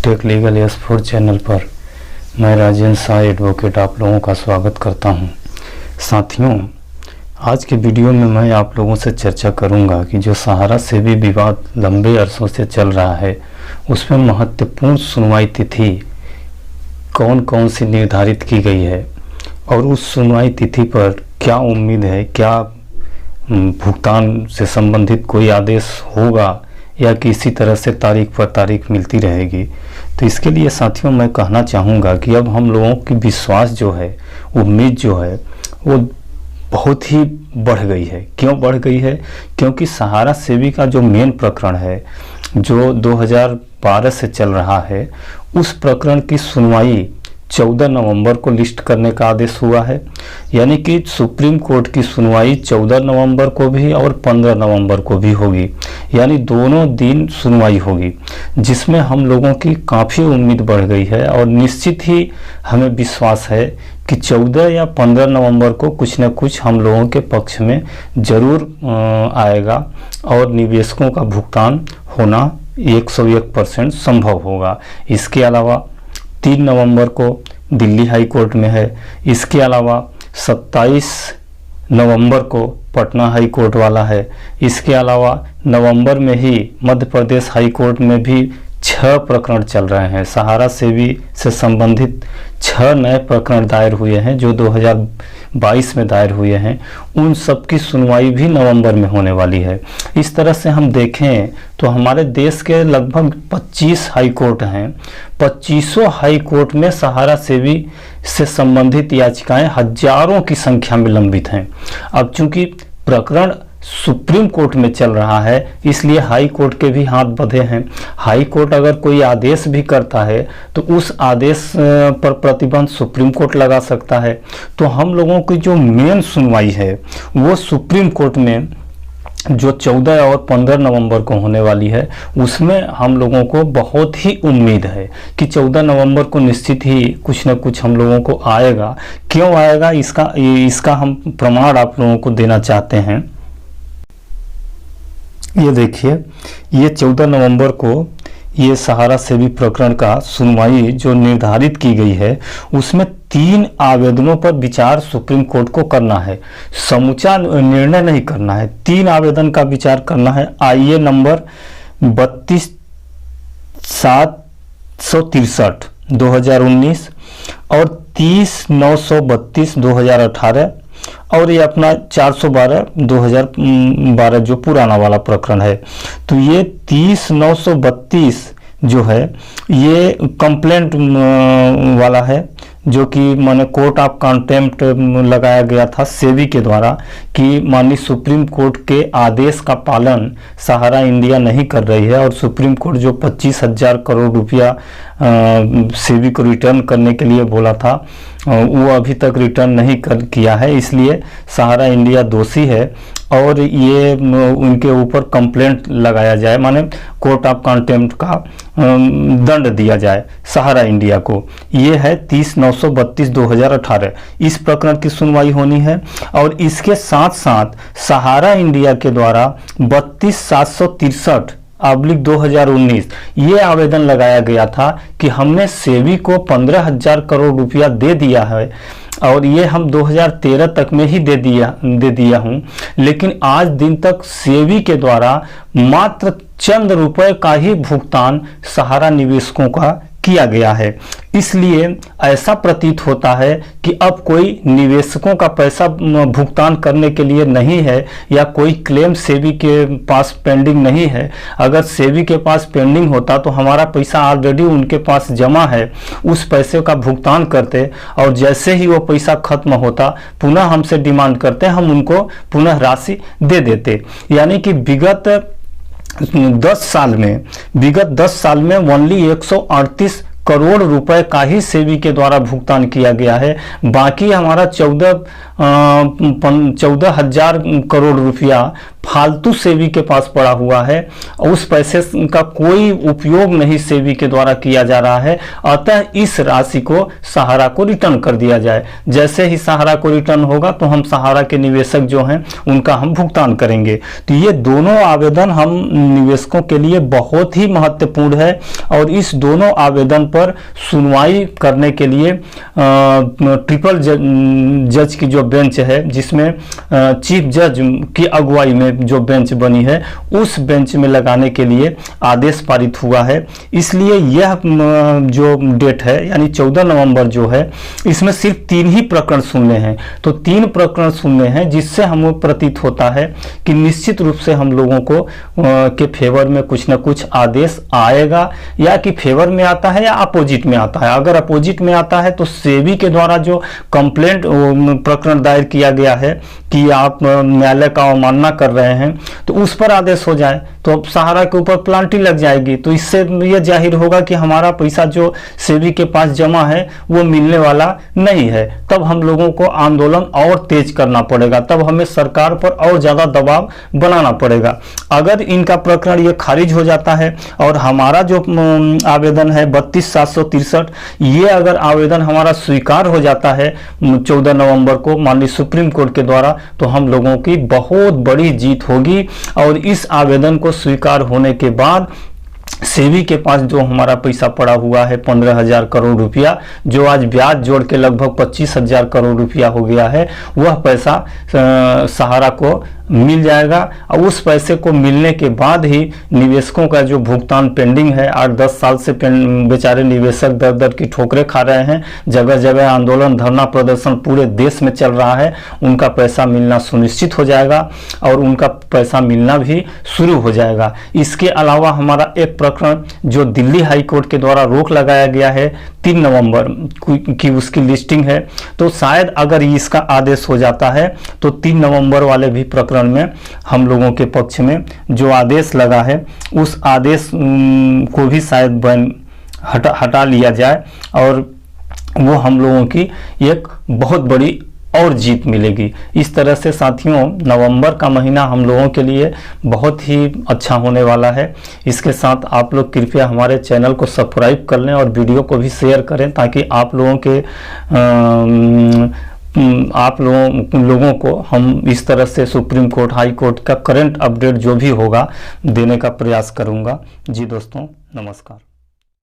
Take legal S4 channel पर मैं Rajendra Shah advocate आप लोगों का स्वागत करता हूं। साथियों, आज के वीडियो में मैं आप लोगों से चर्चा करूंगा कि जो सहारा सेवी विवाद लंबे अरसों से चल रहा है उसमें महत्वपूर्ण सुनवाई तिथि कौन कौन सी निर्धारित की गई है और उस सुनवाई तिथि पर क्या उम्मीद है, क्या भुगतान से संबंधित कोई आदेश होगा या कि इसी तरह से तारीख पर तारीख मिलती रहेगी। तो इसके लिए साथियों मैं कहना चाहूँगा कि अब हम लोगों की विश्वास जो है, उम्मीद जो है वो बहुत ही बढ़ गई है। क्यों बढ़ गई है? क्योंकि सहारा सेवी का जो मेन प्रकरण है जो 2012 से चल रहा है, उस प्रकरण की सुनवाई 14 नवंबर को लिस्ट करने का आदेश हुआ है। यानी कि सुप्रीम कोर्ट की सुनवाई 14 नवंबर को भी और 15 नवंबर को भी होगी, यानी दोनों दिन सुनवाई होगी, जिसमें हम लोगों की काफ़ी उम्मीद बढ़ गई है और निश्चित ही हमें विश्वास है कि 14 या 15 नवंबर को कुछ न कुछ हम लोगों के पक्ष में ज़रूर आएगा और निवेशकों का भुगतान होना 101% संभव होगा। इसके अलावा 3 नवंबर को दिल्ली हाई कोर्ट में है। इसके अलावा 27 नवंबर को पटना हाई कोर्ट वाला है। इसके अलावा नवंबर में ही मध्य प्रदेश हाई कोर्ट में भी 6 प्रकरण चल रहे हैं। सहारा सेवी से संबंधित 6 नए प्रकरण दायर हुए हैं जो 2022 में दायर हुए हैं। उन सब की सुनवाई भी नवंबर में होने वाली है। इस तरह से हम देखें तो हमारे देश के लगभग 25 हाई कोर्ट हैं। 25 हाई कोर्ट में सहारा सेवी से संबंधित याचिकाएं हजारों की संख्या में लंबित हैं। अब चूंकि प्रकरण सुप्रीम कोर्ट में चल रहा है, इसलिए हाई कोर्ट के भी हाथ बंधे हैं। हाई कोर्ट अगर कोई आदेश भी करता है तो उस आदेश पर प्रतिबंध सुप्रीम कोर्ट लगा सकता है। तो हम लोगों की जो मेन सुनवाई है वो सुप्रीम कोर्ट में जो 14 और 15 नवंबर को होने वाली है, उसमें हम लोगों को बहुत ही उम्मीद है कि 14 नवंबर को निश्चित ही कुछ न कुछ हम लोगों को आएगा। क्यों आएगा, इसका हम प्रमाण आप लोगों को देना चाहते हैं। ये देखिए, ये 14 नवंबर को ये सहारा सेवी प्रकरण का सुनवाई जो निर्धारित की गई है उसमें 3 आवेदनों पर विचार सुप्रीम कोर्ट को करना है। समूचा निर्णय नहीं करना है, 3 आवेदन का विचार करना है। IA नंबर 32,763 2019 और 30,932 2018 और ये अपना 412 2012 जो पुराना वाला प्रकरण है। तो ये 30,932 जो है ये कंप्लेंट वाला है, जो कि माने कोर्ट ऑफ कंटेम्प्ट लगाया गया था सेवी के द्वारा कि माननीय सुप्रीम कोर्ट के आदेश का पालन सहारा इंडिया नहीं कर रही है और सुप्रीम कोर्ट जो 25,000 करोड़ रुपया सेवी को रिटर्न करने के लिए बोला था वो अभी तक रिटर्न नहीं किया है, इसलिए सहारा इंडिया दोषी है और ये उनके ऊपर कंप्लेंट लगाया जाए, माने कोर्ट ऑफ कंटेम्प्ट का दंड दिया जाए सहारा इंडिया को। ये है 30,932 2018। इस प्रकरण की सुनवाई होनी है और इसके साथ साथ सहारा इंडिया के द्वारा 32,763/2019 ये आवेदन लगाया गया था कि हमने सेवी को 15,000 करोड़ रुपया दे दिया है और ये हम 2013 तक में ही दे दिया हूँ, लेकिन आज दिन तक सेवी के द्वारा मात्र चंद रुपए का ही भुगतान सहारा निवेशकों का किया गया है। इसलिए ऐसा प्रतीत होता है कि अब कोई निवेशकों का पैसा भुगतान करने के लिए नहीं है या कोई क्लेम सेवी के पास पेंडिंग नहीं है। अगर सेवी के पास पेंडिंग होता तो हमारा पैसा ऑलरेडी उनके पास जमा है, उस पैसे का भुगतान करते और जैसे ही वो पैसा खत्म होता पुनः हमसे डिमांड करते, हम उनको पुनः राशि दे देते। यानी कि विगत 10 साल में ओनली 138 करोड़ रुपए का ही सेबी के द्वारा भुगतान किया गया है। बाकी हमारा 14,000 करोड़ रुपया फालतू सेबी के पास पड़ा हुआ है। उस पैसे का कोई उपयोग नहीं सेबी के द्वारा किया जा रहा है। अतः इस राशि को सहारा को रिटर्न कर दिया जाए। जैसे ही सहारा को रिटर्न होगा तो हम सहारा के निवेशक जो हैं उनका हम भुगतान करेंगे। तो ये दोनों आवेदन हम निवेशकों के लिए बहुत ही महत्वपूर्ण है और इस दोनों आवेदन पर सुनवाई करने के लिए ट्रिपल जज की जो बेंच है, जिसमें चीफ जज की अगुवाई में जो बेंच बनी है, उस बेंच में लगाने के लिए आदेश पारित हुआ है। इसलिए यह जो डेट है यानी 14 नवंबर जो है, इसमें सिर्फ 3 ही प्रकरण सुनने हैं। तो 3 प्रकरण सुनने हैं, जिससे हमें प्रतीत होता है कि निश्चित रूप से हम लोगों को के फेवर में कुछ ना कुछ आदेश आएगा, या कि फेवर में आता है या अपोजिट में आता है। अगर अपोजिट में आता है तो सेबी के द्वारा जो कंप्लेंट प्रकरण दायर किया गया है कि आप न्यायालय का अवमानना कर रहे हैं, तो उस पर आदेश हो जाए तो सहारा के ऊपर प्लांटी लग जाएगी। तो इससे यह जाहिर होगा कि हमारा पैसा जो सेबी के पास जमा है वो मिलने वाला नहीं है। तब हम लोगों को आंदोलन और तेज करना पड़ेगा, तब हमें सरकार पर और ज़्यादा दबाव बनाना पड़ेगा। अगर इनका प्रकरण ये खारिज हो जाता है और हमारा जो आवेदन है 32,763, ये अगर आवेदन हमारा स्वीकार हो जाता है 14 नवंबर को माननीय सुप्रीम कोर्ट के द्वारा, तो हम लोगों की बहुत बड़ी जीत होगी। और इस आवेदन को स्वीकार होने के बाद सेबी के पास जो हमारा पैसा पड़ा हुआ है 15,000 करोड़ रुपया, जो आज ब्याज जोड़ के लगभग 25,000 करोड़ रुपया हो गया है, वह पैसा सहारा को मिल जाएगा। और उस पैसे को मिलने के बाद ही निवेशकों का जो भुगतान पेंडिंग है, 8-10 साल से बेचारे निवेशक दर दर की ठोकरें खा रहे हैं, जगह जगह आंदोलन धरना प्रदर्शन पूरे देश में चल रहा है, उनका पैसा मिलना सुनिश्चित हो जाएगा और उनका पैसा मिलना भी शुरू हो जाएगा। इसके अलावा हमारा एक प्रकरण जो दिल्ली हाई कोर्ट के द्वारा रोक लगाया गया है 3 नवंबर की, उसकी लिस्टिंग है। तो शायद अगर इसका आदेश हो जाता है तो 3 नवंबर वाले भी प्रकरण में हम लोगों के पक्ष में जो आदेश लगा है, उस आदेश को भी शायद हटा लिया जाए और वो हम लोगों की एक बहुत बड़ी और जीत मिलेगी। इस तरह से साथियों, नवंबर का महीना हम लोगों के लिए बहुत ही अच्छा होने वाला है। इसके साथ आप लोग कृपया हमारे चैनल को सब्सक्राइब कर लें और वीडियो को भी शेयर करें, ताकि आप लोगों को हम इस तरह से सुप्रीम कोर्ट, हाई कोर्ट का करंट अपडेट जो भी होगा देने का प्रयास करूंगा। जी दोस्तों, नमस्कार।